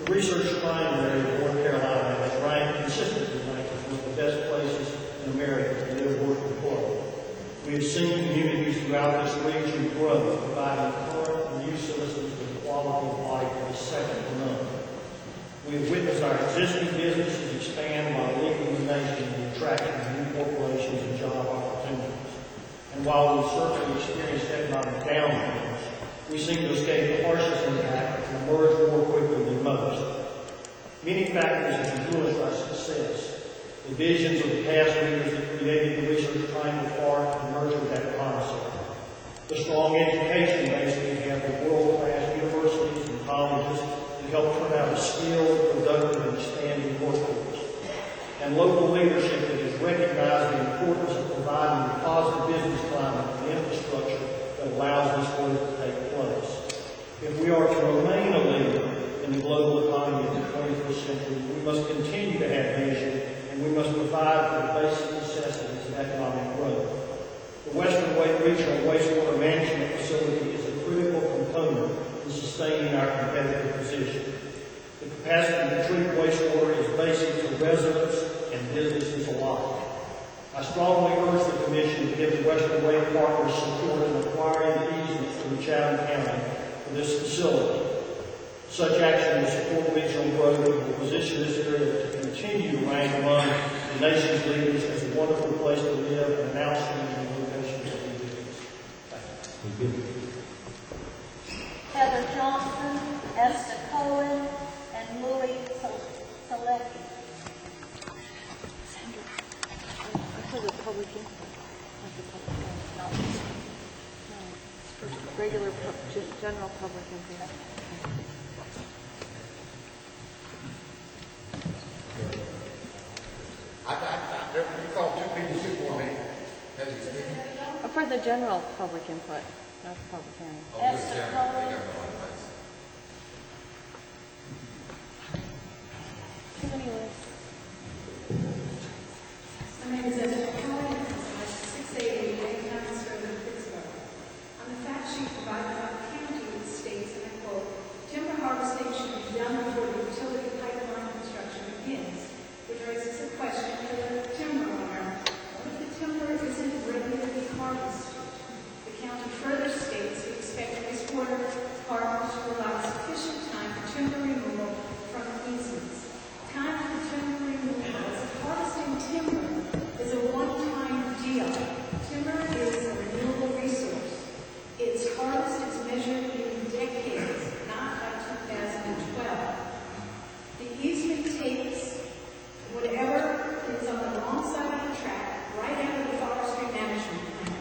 The research crime area of North Carolina has ranked consistently ranked as one of the best places in America to live, work, and play. We have seen communities throughout this region grow, providing current and new citizens with a quality of life that is second to none. We have witnessed our existing businesses expand while leading the nation in attracting new corporations and job opportunities. And while we certainly experienced economic downturns, we seem to escape the harshest impact and emerge more quickly than most. Many factors have influenced our success. The visions of the past leaders that created the research triangle park emerged with that concept. The strong education base we have with world-class universities and colleges that help turn out a skilled, productive, and expanding workforce. And local leadership that has recognized the importance of providing a positive business climate and infrastructure that allows this growth to take place. If we are to remain a leader in the global economy of the 21st century, we must continue to have vision, and we must provide for the basic necessities of economic growth. The Western Wake Regional Wastewater Management Facility is a critical component in sustaining our competitive position. The capacity to treat wastewater is basic to residents and businesses alike. I strongly urge the Commission to give the Western Wake Partners support in acquiring the easements from Chatham County for this facility. Such action will support regional growth and will position this area to continue to rank among the nation's leaders as a wonderful place to live and an outstanding location to do business. Thank you. Heather Johnson, Esther Cohen, and Louis Selecki. Regular, just general public input. You called two people for me. For the general public input, not the public hearing. Esther Cohen. Too many lists. My name is Esther Cohen, 688 County Road in Pittsburgh. On the fact sheet provided by the county, it states, and I quote, timber harvesting should be done before the utility pipeline construction begins, which raises a question for the timber owner. What if the timber isn't regularly harvested? The county further states we expect wastewater partners to allow sufficient time for timber removal from easements. Time for timber removal as harvesting timber is a one-time deal. Timber is a renewable resource. Its harvest is measured in decades, not by 2012. The easement takes whatever is on the wrong side of the track right out of the forestry management plan,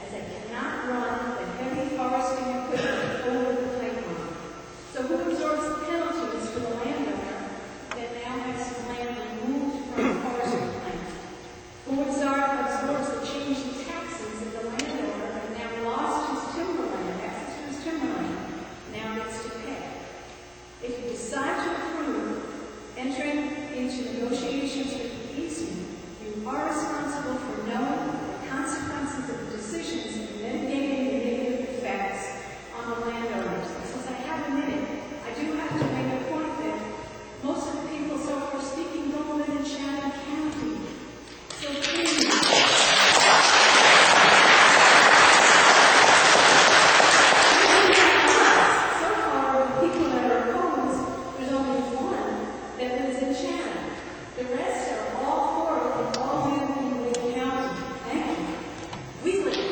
as it cannot run the heavy harvesting equipment over the pipeline. So who absorbs the penalties for the landowner that now has his land removed from the forestry plan? Who absorbs the change in taxes that the landowner that now lost his timberland, access to his timberland, now gets to pay? If you decide to approve entering into negotiations with the easement, you are responsible for knowing the consequences of the decisions and mitigating the negative effects on the landowners. And since I have a minute, I do have to make a point that most of the people so far speaking don't live in Chatham County. So please, so far, the people that are opposed, there's only one that lives in Chatham. The rest are all for it and all live in Wake County. Thank you. We live.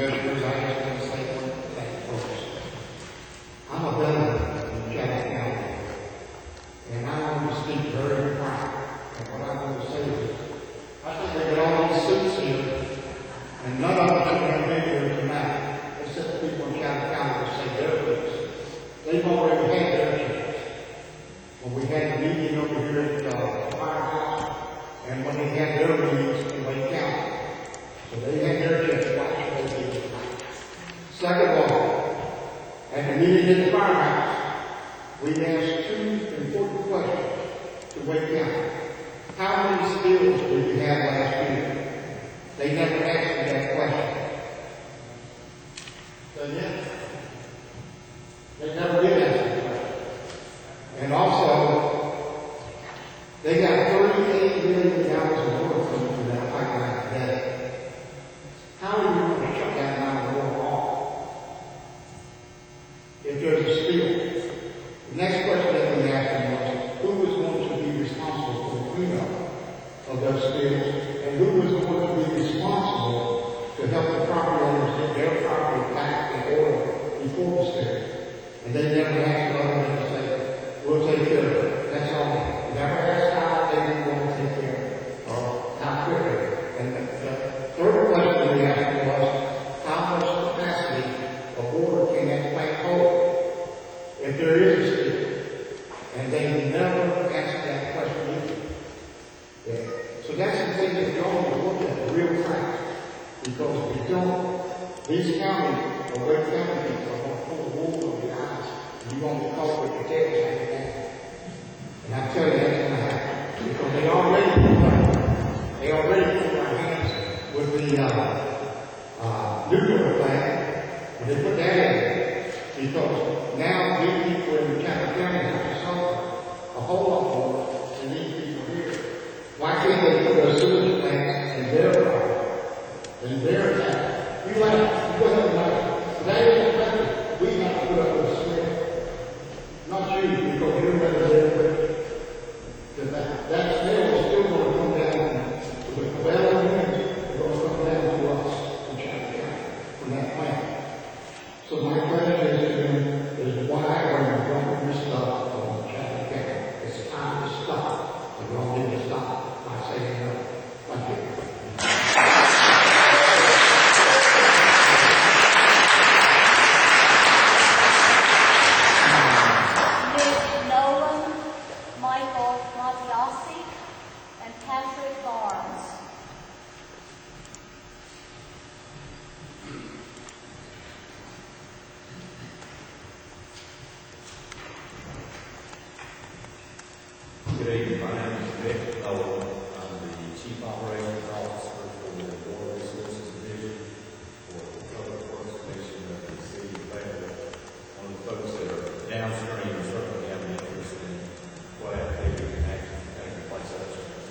Commissioners, I just want to say one thing, folks. I'm a veteran in Chatham County, and I want to speak very frank. And what I want to say is, I think they got all these suits here, and none of them have been here tonight, except people in Chatham County to say their piece. They've already had their chance. When we had the meeting over here at the firehouse, and when they had their meetings in Wake County. So they had their chance. Why should they do it tonight? Second of all, at the meeting at the firehouse, we asked two important questions to Wake County. How many spills did we have last year? They never These counties, or Wake County people, are going to pull the wool over your eyes, and you're going to be caught with your tail hanging down. And I tell you, that's going to happen, because they already pulled our hands with the nuclear plant, and they put that in, because now these people in the county have to suffer a whole lot more than these people here. Why can't they put a sewage plant in their property, in their town? You go ahead and like, that is the country. We have to put up with smell. Not you, because you're better there with that smell is still going to come down to the well winds. It's going to come down to us in Chatham County from that plant. So my question is why are we dumping this stuff on Chatham County? It's time to stop. We don't need to stop by saying no. Thank you. Nick Nolan, Michael Mazziosi, and Patrick Barnes. Good evening, my name is Nick Nolan. I'm the Chief Operations Officer for the Water Resources Division for the Public Works Commission of the City of Fayetteville. One of the folks that are downstream certainly have an interest in what activity and action taking place upstream.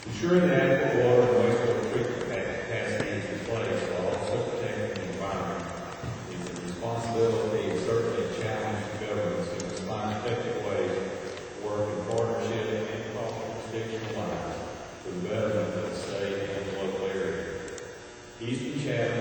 Ensuring that adequate water and wastewater treatment capacity is in place while also protecting the environment is a responsibility and certainly a challenge to governments who must find effective ways work in partnership and cross-jurisdictional lines for the betterment of the state and the local area. Eastern Chatham